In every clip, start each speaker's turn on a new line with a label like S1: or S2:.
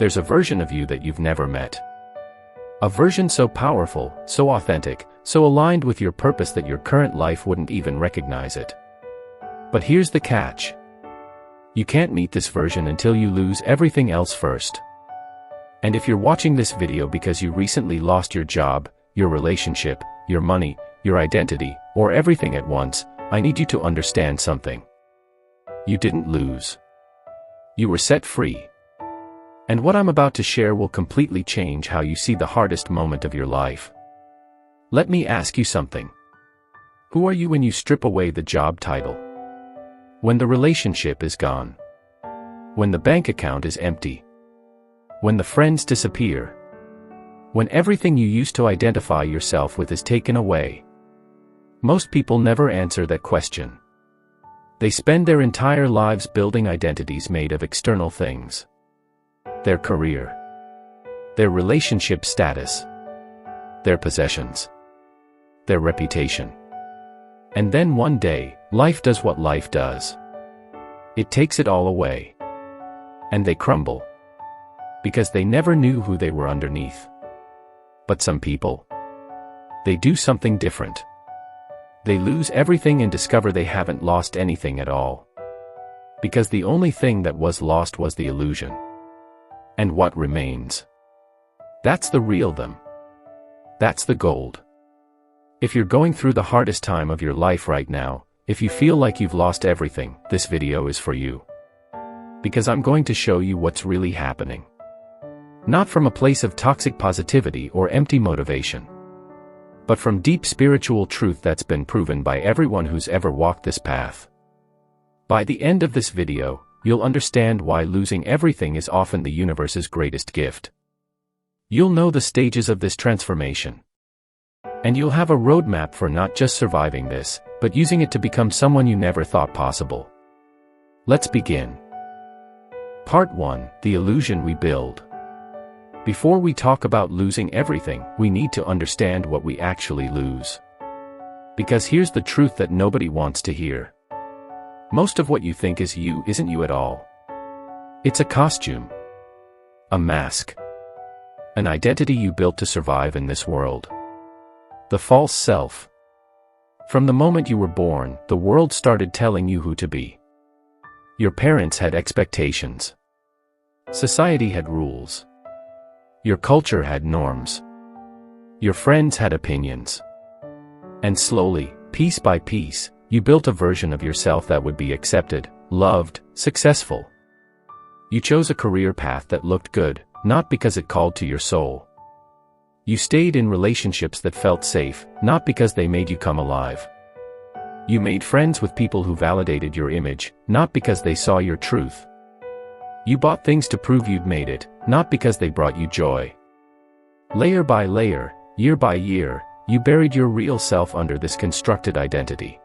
S1: There's a version of you that you've never met. A version so powerful, so authentic, so aligned with your purpose that your current life wouldn't even recognize it. But here's the catch. You can't meet this version until you lose everything else first. And if you're watching this video because you recently lost your job, your relationship, your money, your identity, or everything at once, I need you to understand something. You didn't lose. You were set free. And what I'm about to share will completely change how you see the hardest moment of your life. Let me ask you something. Who are you when you strip away the job title? When the relationship is gone? When the bank account is empty? When the friends disappear? When everything you used to identify yourself with is taken away? Most people never answer that question. They spend their entire lives building identities made of external things. Their career, their relationship status, their possessions, their reputation. And then one day, life does what life does. It takes it all away. And they crumble. Because they never knew who they were underneath. But some people, they do something different. They lose everything and discover they haven't lost anything at all. Because the only thing that was lost was the illusion. And what remains? That's the real them. That's the gold. If you're going through the hardest time of your life right now, if you feel like you've lost everything, this video is for you. Because I'm going to show you what's really happening. Not from a place of toxic positivity or empty motivation. But from deep spiritual truth that's been proven by everyone who's ever walked this path. By the end of this video, you'll understand why losing everything is often the universe's greatest gift. You'll know the stages of this transformation. And you'll have a roadmap for not just surviving this, but using it to become someone you never thought possible. Let's begin. Part 1: The Illusion We Build. Before we talk about losing everything, we need to understand what we actually lose. Because here's the truth that nobody wants to hear. Most of what you think is you isn't you at all. It's a costume. A mask. An identity you built to survive in this world. The false self. From the moment you were born, the world started telling you who to be. Your parents had expectations. Society had rules. Your culture had norms. Your friends had opinions. And slowly, piece by piece, you built a version of yourself that would be accepted, loved, successful. You chose a career path that looked good, not because it called to your soul. You stayed in relationships that felt safe, not because they made you come alive. You made friends with people who validated your image, not because they saw your truth. You bought things to prove you'd made it, not because they brought you joy. Layer by layer, year by year, you buried your real self under this constructed identity.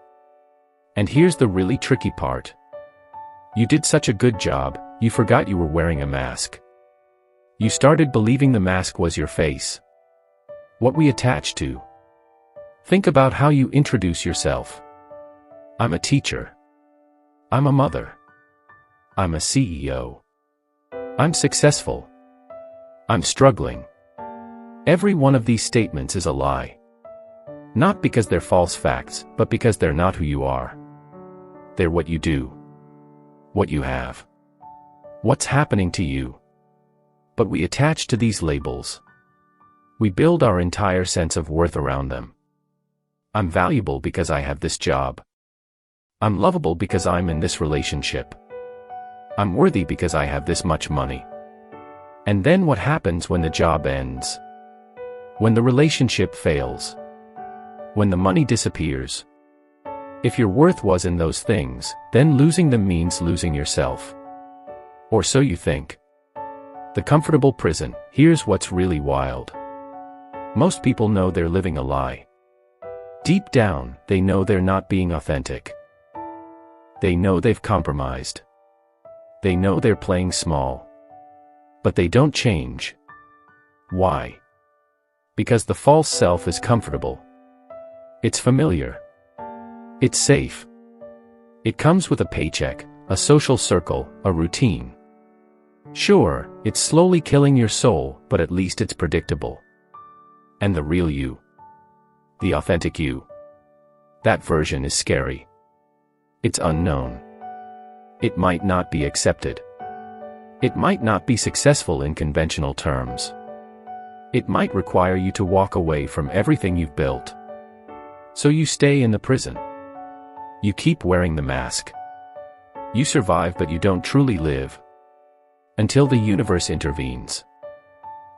S1: And here's the really tricky part. You did such a good job, you forgot you were wearing a mask. You started believing the mask was your face. What we attach to. Think about how you introduce yourself. I'm a teacher. I'm a mother. I'm a CEO. I'm successful. I'm struggling. Every one of these statements is a lie. Not because they're false facts, but because they're not who you are. They're what you do. What you have. What's happening to you. But we attach to these labels. We build our entire sense of worth around them. I'm valuable because I have this job. I'm lovable because I'm in this relationship. I'm worthy because I have this much money. And then what happens when the job ends? When the relationship fails? When the money disappears? If your worth was in those things, then losing them means losing yourself. Or so you think. The comfortable prison. Here's what's really wild. Most people know they're living a lie. Deep down, they know they're not being authentic. They know they've compromised. They know they're playing small. But they don't change. Why? Because the false self is comfortable. It's familiar. It's safe. It comes with a paycheck, a social circle, a routine. Sure, it's slowly killing your soul, but at least it's predictable. And the real you, the authentic you, that version is scary. It's unknown. It might not be accepted. It might not be successful in conventional terms. It might require you to walk away from everything you've built. So you stay in the prison. You keep wearing the mask. You survive, but you don't truly live. Until the universe intervenes.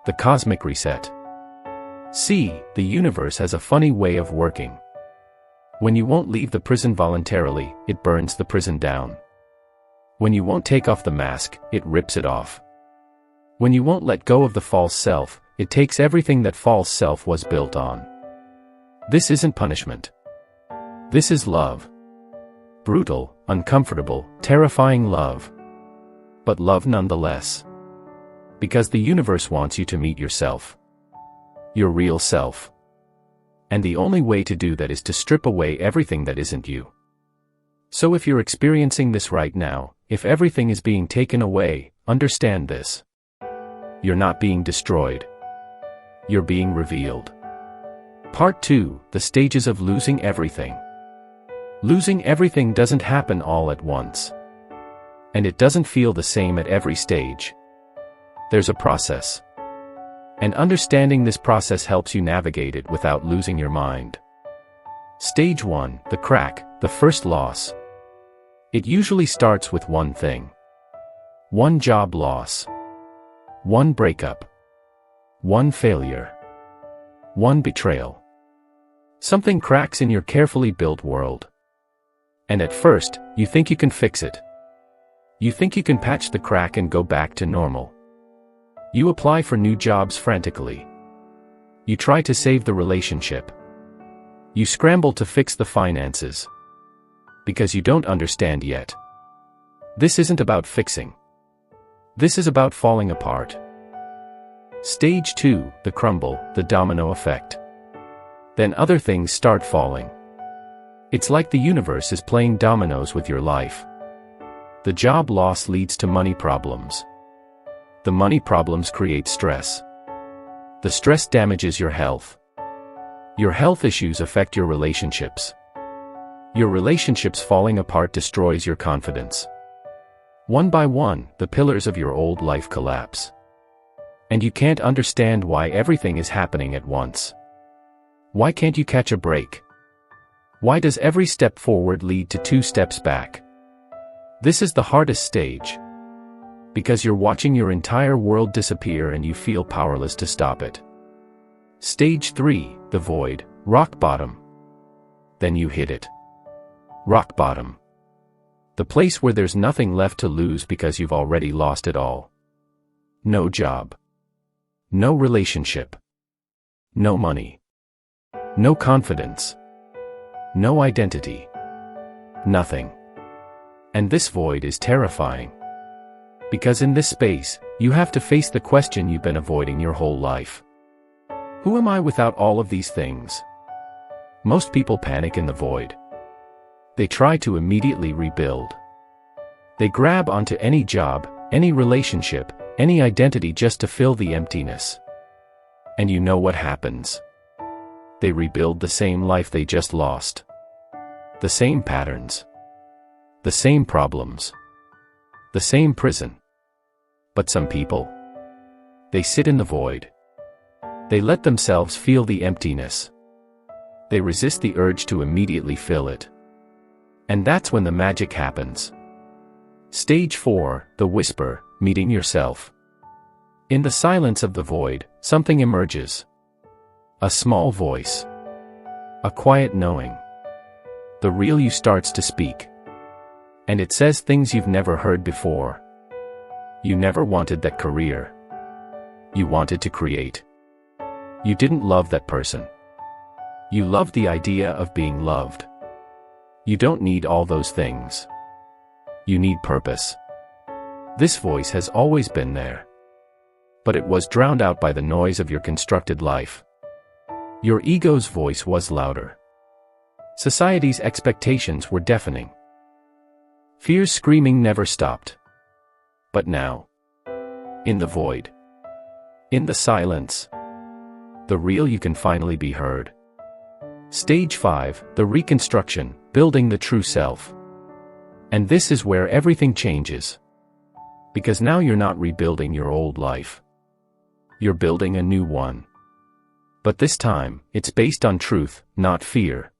S1: The cosmic reset. See, the universe has a funny way of working. When you won't leave the prison voluntarily, it burns the prison down. When you won't take off the mask, it rips it off. When you won't let go of the false self, it takes everything that false self was built on. This isn't punishment. This is love. Brutal, uncomfortable, terrifying love. But love nonetheless. Because the universe wants you to meet yourself. Your real self. And the only way to do that is to strip away everything that isn't you. So if you're experiencing this right now, if everything is being taken away, understand this. You're not being destroyed. You're being revealed. Part 2, the stages of losing everything. Losing everything doesn't happen all at once. And it doesn't feel the same at every stage. There's a process. And understanding this process helps you navigate it without losing your mind. Stage 1, the crack, the first loss. It usually starts with one thing. One job loss. One breakup. One failure. One betrayal. Something cracks in your carefully built world. And at first, you think you can fix it. You think you can patch the crack and go back to normal. You apply for new jobs frantically. You try to save the relationship. You scramble to fix the finances. Because you don't understand yet. This isn't about fixing. This is about falling apart. Stage 2, the crumble, the domino effect. Then other things start falling. It's like the universe is playing dominoes with your life. The job loss leads to money problems. The money problems create stress. The stress damages your health. Your health issues affect your relationships. Your relationships falling apart destroys your confidence. One by one, the pillars of your old life collapse. And you can't understand why everything is happening at once. Why can't you catch a break? Why does every step forward lead to 2 steps back? This is the hardest stage. Because you're watching your entire world disappear and you feel powerless to stop it. Stage 3, the void, rock bottom. Then you hit it. Rock bottom. The place where there's nothing left to lose because you've already lost it all. No job. No relationship. No money. No confidence. No identity. Nothing. And this void is terrifying. Because in this space, you have to face the question you've been avoiding your whole life. Who am I without all of these things? Most people panic in the void. They try to immediately rebuild. They grab onto any job, any relationship, any identity just to fill the emptiness. And you know what happens. They rebuild the same life they just lost. The same patterns. The same problems. The same prison. But some people, they sit in the void. They let themselves feel the emptiness. They resist the urge to immediately fill it. And that's when the magic happens. Stage 4, the whisper, meeting yourself. In the silence of the void, something emerges. A small voice. A quiet knowing. The real you starts to speak. And it says things you've never heard before. You never wanted that career. You wanted to create. You didn't love that person. You loved the idea of being loved. You don't need all those things. You need purpose. This voice has always been there. But it was drowned out by the noise of your constructed life. Your ego's voice was louder. Society's expectations were deafening. Fear's screaming never stopped. But now, In the void. In the silence. The real you can finally be heard. Stage 5, the reconstruction, building the true self. And this is where everything changes. Because now you're not rebuilding your old life. You're building a new one. But this time, it's based on truth, not fear.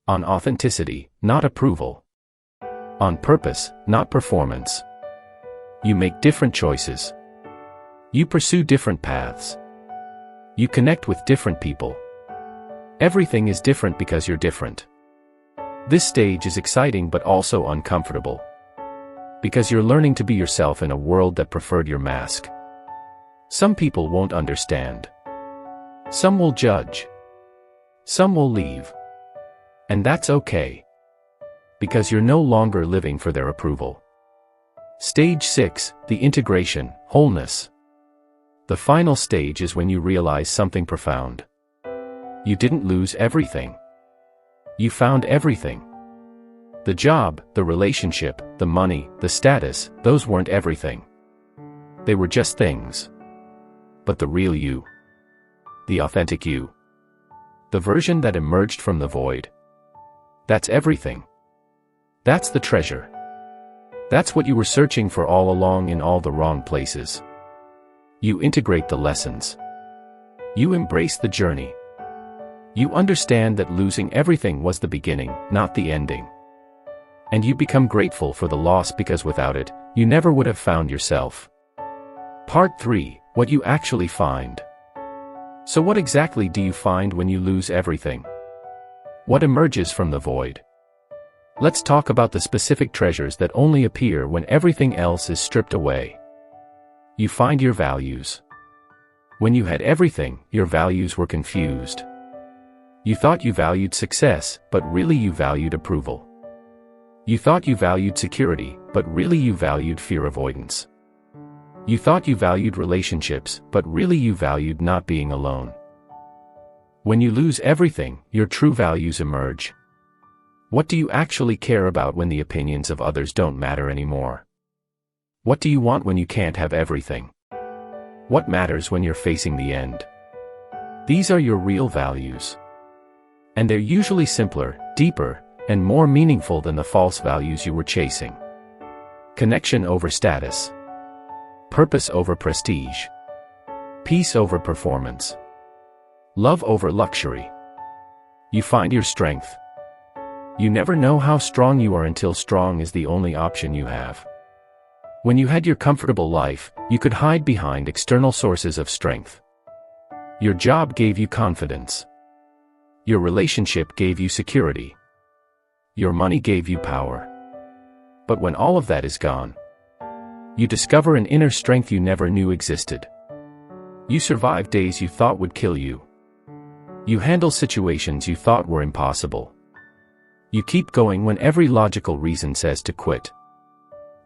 S1: On authenticity, not approval. On purpose, not performance. You make different choices. You pursue different paths. You connect with different people. Everything is different because you're different. This stage is exciting but also uncomfortable. Because you're learning to be yourself in a world that preferred your mask. Some people won't understand. Some will judge. Some will leave. And that's okay. Because you're no longer living for their approval. Stage 6, the integration, wholeness. The final stage is when you realize something profound. You didn't lose everything. You found everything. The job, the relationship, the money, the status, those weren't everything. They were just things. But the real you. The authentic you. The version that emerged from the void. That's everything. That's the treasure. That's what you were searching for all along in all the wrong places. You integrate the lessons. You embrace the journey. You understand that losing everything was the beginning, not the ending. And you become grateful for the loss because without it, you never would have found yourself. Part 3, what you actually find. So what exactly do you find when you lose everything? What emerges from the void? Let's talk about the specific treasures that only appear when everything else is stripped away. You find your values. When you had everything, your values were confused. You thought you valued success, but really you valued approval. You thought you valued security, but really you valued fear avoidance. You thought you valued relationships, but really you valued not being alone. When you lose everything, your true values emerge. What do you actually care about when the opinions of others don't matter anymore? What do you want when you can't have everything? What matters when you're facing the end? These are your real values. And they're usually simpler, deeper, and more meaningful than the false values you were chasing. Connection over status. Purpose over prestige. Peace over performance. Love over luxury. You find your strength. You never know how strong you are until strong is the only option you have. When you had your comfortable life, you could hide behind external sources of strength. Your job gave you confidence. Your relationship gave you security. Your money gave you power. But when all of that is gone, you discover an inner strength you never knew existed. You survive days you thought would kill you. You handle situations you thought were impossible. You keep going when every logical reason says to quit.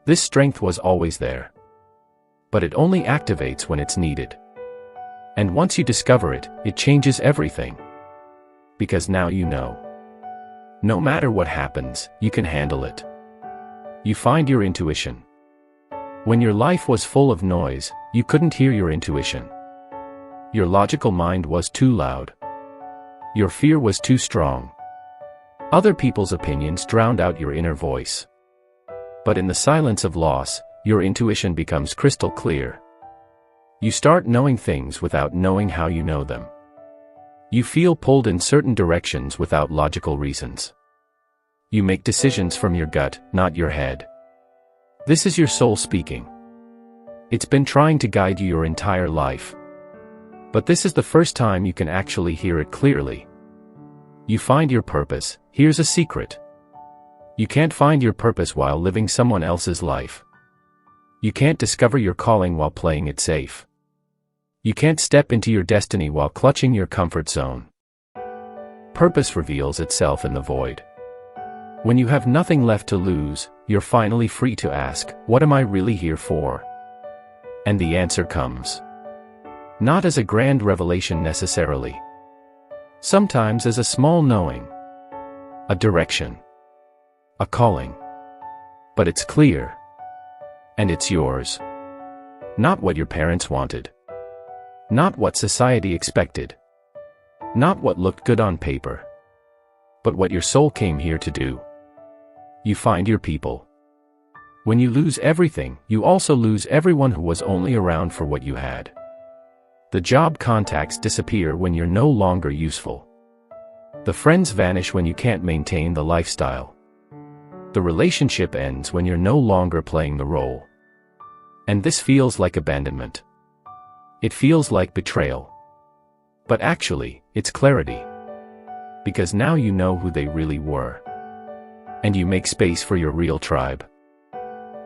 S1: This strength was always there. But it only activates when it's needed. And once you discover it, it changes everything. Because now you know. No matter what happens, you can handle it. You find your intuition. When your life was full of noise, you couldn't hear your intuition. Your logical mind was too loud. Your fear was too strong. Other people's opinions drowned out your inner voice. But in the silence of loss, your intuition becomes crystal clear. You start knowing things without knowing how you know them. You feel pulled in certain directions without logical reasons. You make decisions from your gut, not your head. This is your soul speaking. It's been trying to guide you your entire life. But this is the first time you can actually hear it clearly. You find your purpose. Here's a secret. You can't find your purpose while living someone else's life. You can't discover your calling while playing it safe. You can't step into your destiny while clutching your comfort zone. Purpose reveals itself in the void. When you have nothing left to lose, you're finally free to ask, what am I really here for? And the answer comes. Not as a grand revelation necessarily. Sometimes as a small knowing. A direction. A calling. But it's clear. And it's yours. Not what your parents wanted. Not what society expected. Not what looked good on paper. But what your soul came here to do. You find your people. When you lose everything, you also lose everyone who was only around for what you had. The job contacts disappear when you're no longer useful. The friends vanish when you can't maintain the lifestyle. The relationship ends when you're no longer playing the role. And this feels like abandonment. It feels like betrayal. But actually, it's clarity. Because now you know who they really were. And you make space for your real tribe.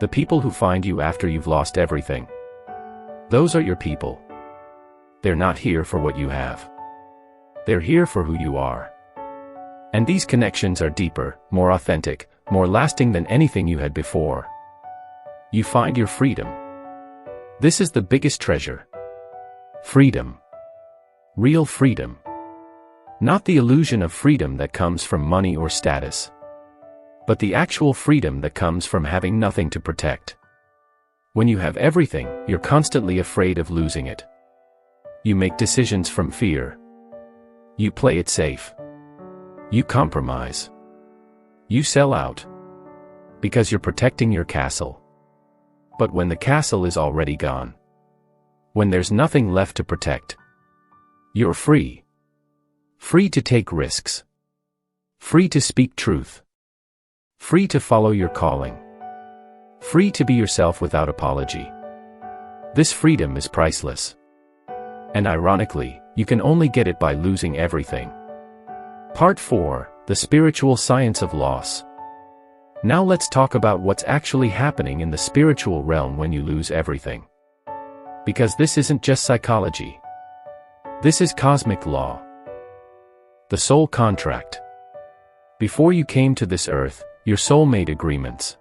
S1: The people who find you after you've lost everything. Those are your people. They're not here for what you have. They're here for who you are. And these connections are deeper, more authentic, more lasting than anything you had before. You find your freedom. This is the biggest treasure. Freedom. Real freedom. Not the illusion of freedom that comes from money or status. But the actual freedom that comes from having nothing to protect. When you have everything, you're constantly afraid of losing it. You make decisions from fear. You play it safe. You compromise. You sell out. Because you're protecting your castle. But when the castle is already gone, when there's nothing left to protect, you're free. Free to take risks. Free to speak truth. Free to follow your calling. Free to be yourself without apology. This freedom is priceless. And ironically, you can only get it by losing everything. Part 4, The Spiritual Science of Loss. Now let's talk about what's actually happening in the spiritual realm when you lose everything. Because this isn't just psychology. This is cosmic law. The soul contract. Before you came to this earth, your soul made agreements.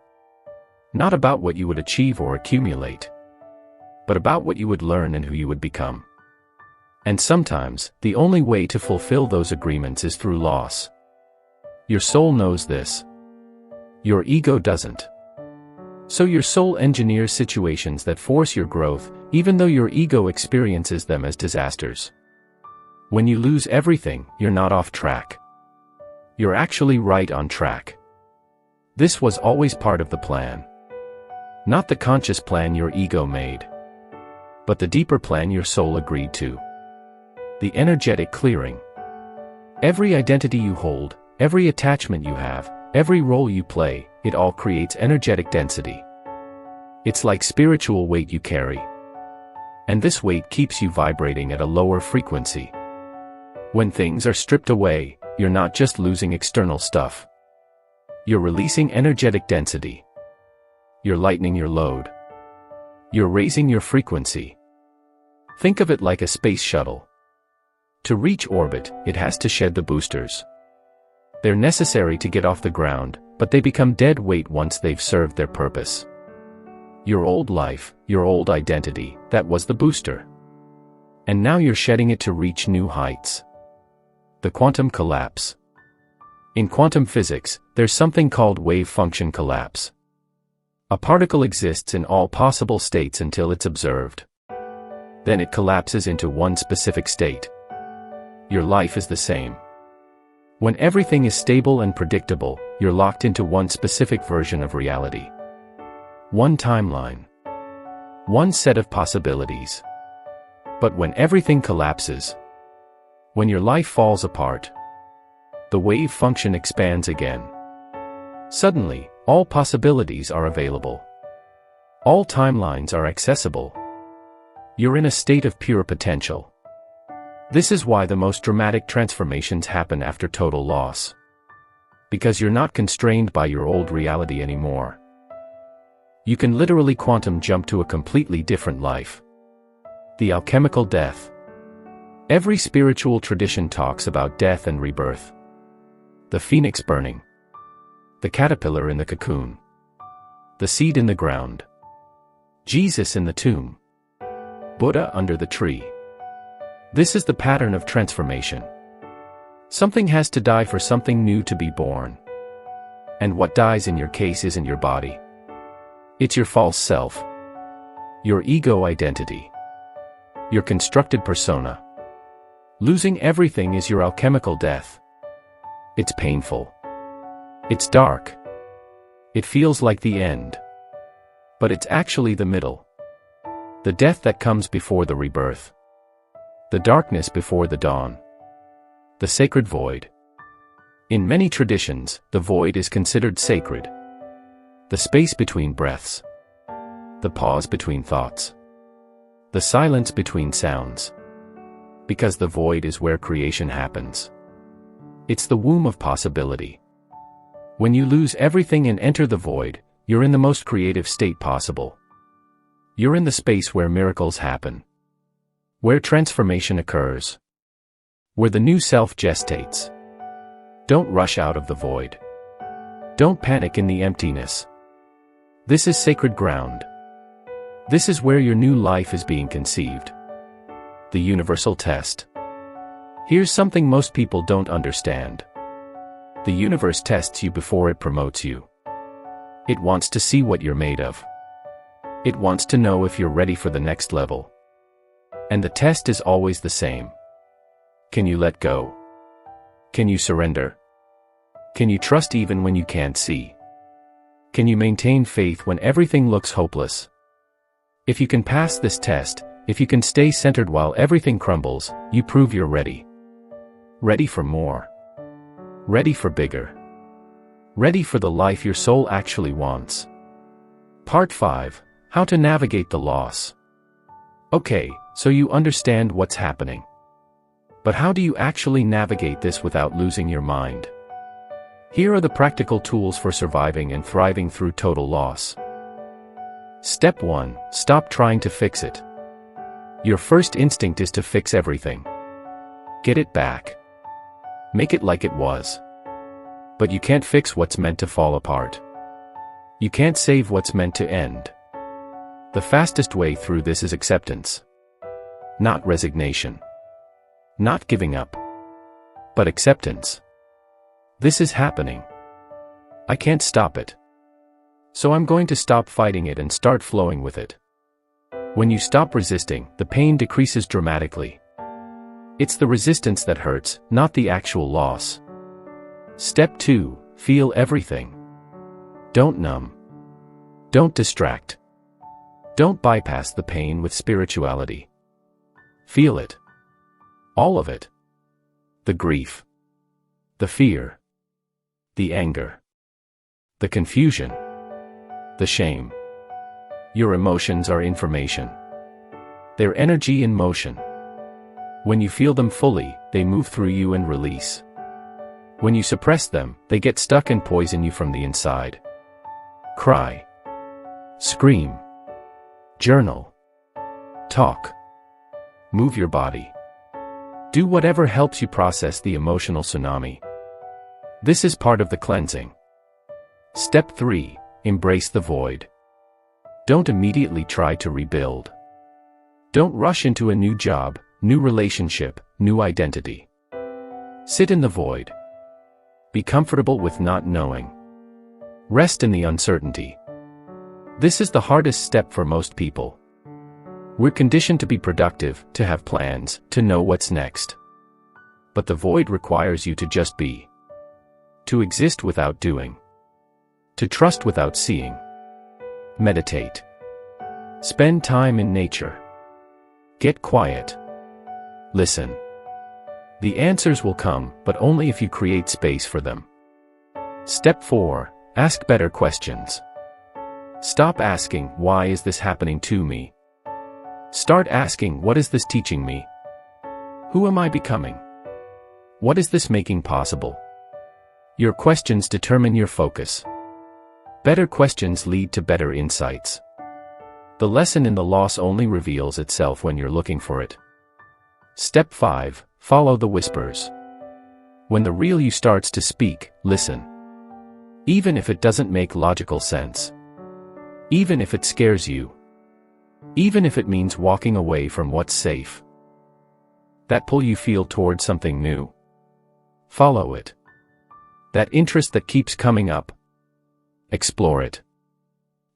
S1: Not about what you would achieve or accumulate, but about what you would learn and who you would become. And sometimes, the only way to fulfill those agreements is through loss. Your soul knows this. Your ego doesn't. So your soul engineers situations that force your growth, even though your ego experiences them as disasters. When you lose everything, you're not off track. You're actually right on track. This was always part of the plan. Not the conscious plan your ego made, but the deeper plan your soul agreed to. The energetic clearing. Every identity you hold, every attachment you have, every role you play, it all creates energetic density. It's like spiritual weight you carry. And this weight keeps you vibrating at a lower frequency. When things are stripped away, you're not just losing external stuff. You're releasing energetic density. You're lightening your load. You're raising your frequency. Think of it like a space shuttle. To reach orbit, it has to shed the boosters. They're necessary to get off the ground, but they become dead weight once they've served their purpose. Your old life, your old identity, that was the booster. And now you're shedding it to reach new heights. The quantum collapse. In quantum physics, there's something called wave function collapse. A particle exists in all possible states until it's observed. Then it collapses into one specific state. Your life is the same. When everything is stable and predictable, you're locked into one specific version of reality. One timeline. One set of possibilities. But when everything collapses, when your life falls apart, the wave function expands again. Suddenly, all possibilities are available. All timelines are accessible. You're in a state of pure potential. This is why the most dramatic transformations happen after total loss. Because you're not constrained by your old reality anymore. You can literally quantum jump to a completely different life. The alchemical death. Every spiritual tradition talks about death and rebirth. The phoenix burning. The caterpillar in the cocoon. The seed in the ground. Jesus in the tomb. Buddha under the tree. This is the pattern of transformation. Something has to die for something new to be born. And what dies in your case isn't your body. It's your false self. Your ego identity. Your constructed persona. Losing everything is your alchemical death. It's painful. It's dark. It feels like the end. But it's actually the middle. The death that comes before the rebirth. The darkness before the dawn. The sacred void. In many traditions, the void is considered sacred. The space between breaths. The pause between thoughts. The silence between sounds. Because the void is where creation happens. It's the womb of possibility. When you lose everything and enter the void, you're in the most creative state possible. You're in the space where miracles happen. Where transformation occurs. Where the new self gestates. Don't rush out of the void. Don't panic in the emptiness. This is sacred ground. This is where your new life is being conceived. The universal test. Here's something most people don't understand. The universe tests you before it promotes you. It wants to see what you're made of. It wants to know if you're ready for the next level. And the test is always the same. Can you let go? Can you surrender? Can you trust even when you can't see? Can you maintain faith when everything looks hopeless? If you can pass this test, if you can stay centered while everything crumbles, you prove you're ready. Ready for more. Ready for bigger. Ready for the life your soul actually wants. Part 5. How to navigate the loss. Okay, so you understand what's happening. But how do you actually navigate this without losing your mind? Here are the practical tools for surviving and thriving through total loss. Step 1. Stop trying to fix it. Your first instinct is to fix everything. Get it back. Make it like it was. But you can't fix what's meant to fall apart. You can't save what's meant to end. The fastest way through this is acceptance. Not resignation. Not giving up. But acceptance. This is happening. I can't stop it. So I'm going to stop fighting it and start flowing with it. When you stop resisting, the pain decreases dramatically. It's the resistance that hurts, not the actual loss. Step 2. Feel everything. Don't numb. Don't distract. Don't bypass the pain with spirituality. Feel it. All of it. The grief. The fear. The anger. The confusion. The shame. Your emotions are information. They're energy in motion. When you feel them fully, they move through you and release. When you suppress them, they get stuck and poison you from the inside. Cry. Scream. Journal. Talk. Move your body. Do whatever helps you process the emotional tsunami. This is part of the cleansing. Step 3. Embrace the void. Don't immediately try to rebuild. Don't rush into a new job, new relationship, new identity. Sit in the void. Be comfortable with not knowing. Rest in the uncertainty. This is the hardest step for most people. We're conditioned to be productive, to have plans, to know what's next. But the void requires you to just be. To exist without doing. To trust without seeing. Meditate. Spend time in nature. Get quiet. Listen. The answers will come, but only if you create space for them. Step 4. Ask better questions. Stop asking, why is this happening to me? Start asking, what is this teaching me? Who am I becoming? What is this making possible? Your questions determine your focus. Better questions lead to better insights. The lesson in the loss only reveals itself when you're looking for it. Step 5. Follow the whispers. When the real you starts to speak, listen. Even if it doesn't make logical sense. Even if it scares you. Even if it means walking away from what's safe. That pull you feel towards something new. Follow it. That interest that keeps coming up. Explore it.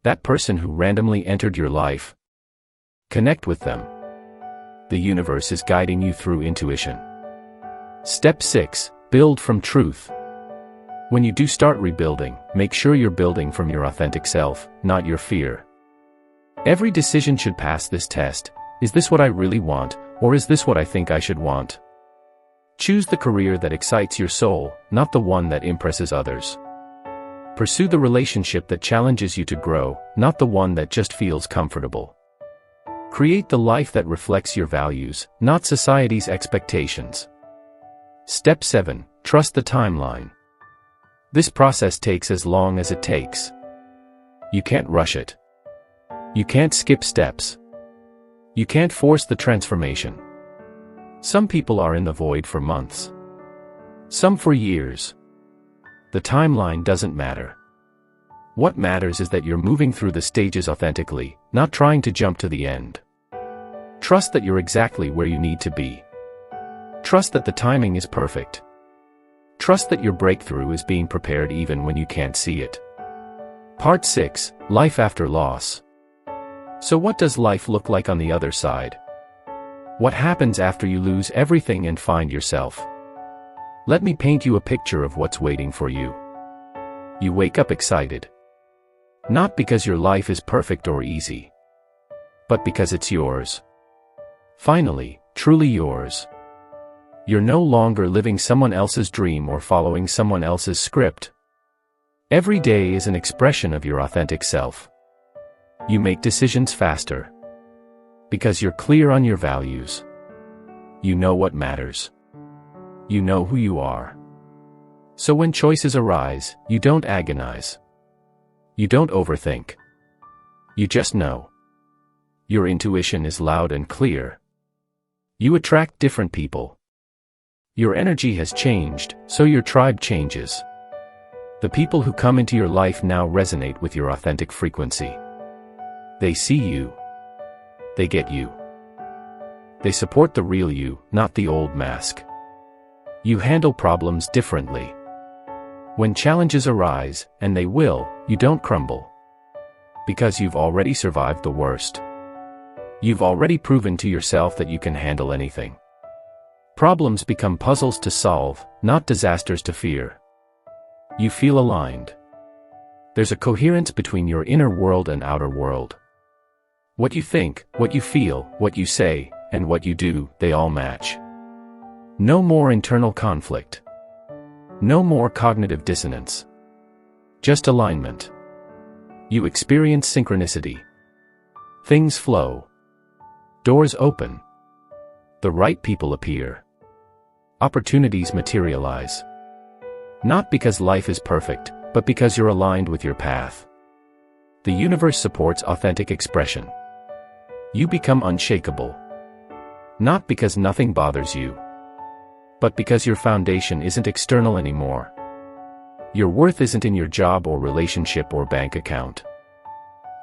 S1: That person who randomly entered your life. Connect with them. The universe is guiding you through intuition. Step 6. Build from truth. When you do start rebuilding, make sure you're building from your authentic self, not your fear. Every decision should pass this test. Is this what I really want, or is this what I think I should want? Choose the career that excites your soul, not the one that impresses others. Pursue the relationship that challenges you to grow, not the one that just feels comfortable. Create the life that reflects your values, not society's expectations. Step 7. Trust the timeline. This process takes as long as it takes. You can't rush it. You can't skip steps. You can't force the transformation. Some people are in the void for months. Some for years. The timeline doesn't matter. What matters is that you're moving through the stages authentically, not trying to jump to the end. Trust that you're exactly where you need to be. Trust that the timing is perfect. Trust that your breakthrough is being prepared even when you can't see it. Part 6. Life after loss. So what does life look like on the other side? What happens after you lose everything and find yourself? Let me paint you a picture of what's waiting for you. You wake up excited. Not because your life is perfect or easy, but because it's yours. Finally, truly yours. You're no longer living someone else's dream or following someone else's script. Every day is an expression of your authentic self. You make decisions faster because you're clear on your values. You know what matters. You know who you are. So when choices arise, you don't agonize. You don't overthink. You just know. Your intuition is loud and clear. You attract different people. Your energy has changed, so your tribe changes. The people who come into your life now resonate with your authentic frequency. They see you. They get you. They support the real you, not the old mask. You handle problems differently. When challenges arise, and they will, you don't crumble. Because you've already survived the worst. You've already proven to yourself that you can handle anything. Problems become puzzles to solve, not disasters to fear. You feel aligned. There's a coherence between your inner world and outer world. What you think, what you feel, what you say, and what you do, they all match. No more internal conflict. No more cognitive dissonance. Just alignment. You experience synchronicity. Things flow. Doors open. The right people appear. Opportunities materialize. Not because life is perfect, but because you're aligned with your path. The universe supports authentic expression. You become unshakable. Not because nothing bothers you, but because your foundation isn't external anymore. Your worth isn't in your job or relationship or bank account.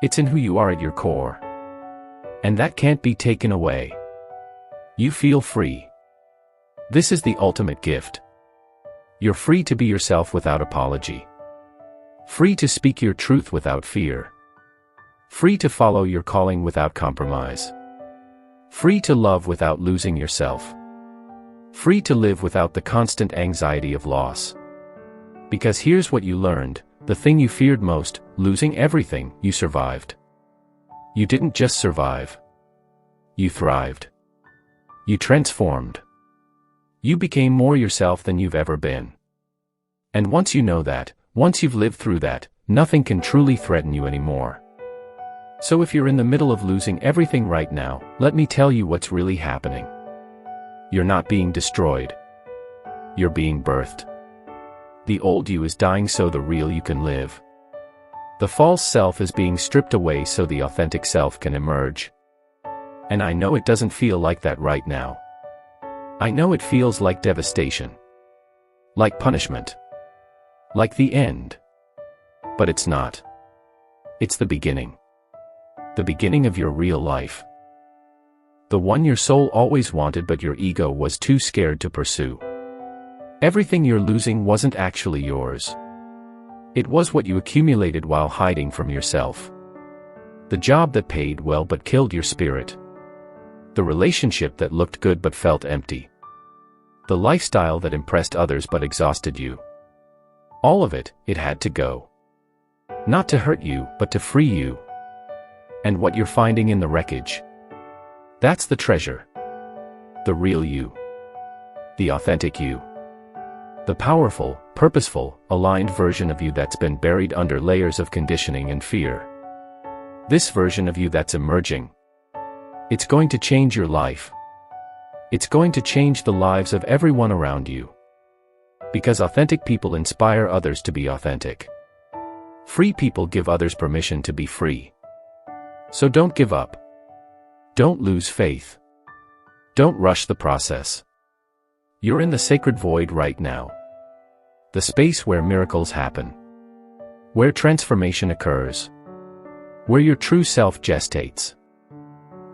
S1: It's in who you are at your core. And that can't be taken away. You feel free. This is the ultimate gift. You're free to be yourself without apology. Free to speak your truth without fear. Free to follow your calling without compromise. Free to love without losing yourself. Free to live without the constant anxiety of loss. Because here's what you learned, the thing you feared most, losing everything, you survived. You didn't just survive. You thrived. You transformed. You became more yourself than you've ever been. And once you know that, once you've lived through that, nothing can truly threaten you anymore. So if you're in the middle of losing everything right now, let me tell you what's really happening. You're not being destroyed. You're being birthed. The old you is dying so the real you can live. The false self is being stripped away so the authentic self can emerge. And I know it doesn't feel like that right now. I know it feels like devastation. Like punishment. Like the end. But it's not. It's the beginning. The beginning of your real life. The one your soul always wanted but your ego was too scared to pursue. Everything you're losing wasn't actually yours. It was what you accumulated while hiding from yourself. The job that paid well but killed your spirit. The relationship that looked good but felt empty. The lifestyle that impressed others but exhausted you. All of it, it had to go. Not to hurt you, but to free you. And what you're finding in the wreckage? That's the treasure. The real you. The authentic you. The powerful, purposeful, aligned version of you that's been buried under layers of conditioning and fear. This version of you that's emerging. It's going to change your life. It's going to change the lives of everyone around you. Because authentic people inspire others to be authentic. Free people give others permission to be free. So don't give up. Don't lose faith. Don't rush the process. You're in the sacred void right now. The space where miracles happen. Where transformation occurs. Where your true self gestates.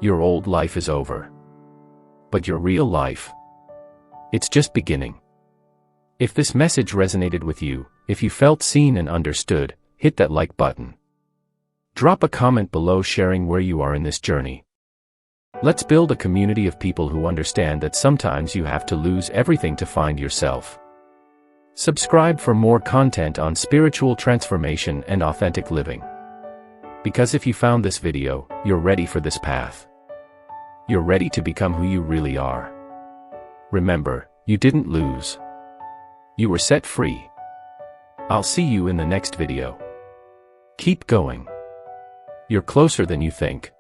S1: Your old life is over. But your real life, it's just beginning. If this message resonated with you, if you felt seen and understood, hit that like button. Drop a comment below sharing where you are in this journey. Let's build a community of people who understand that sometimes you have to lose everything to find yourself. Subscribe for more content on spiritual transformation and authentic living. Because if you found this video, you're ready for this path. You're ready to become who you really are. Remember, you didn't lose. You were set free. I'll see you in the next video. Keep going. You're closer than you think.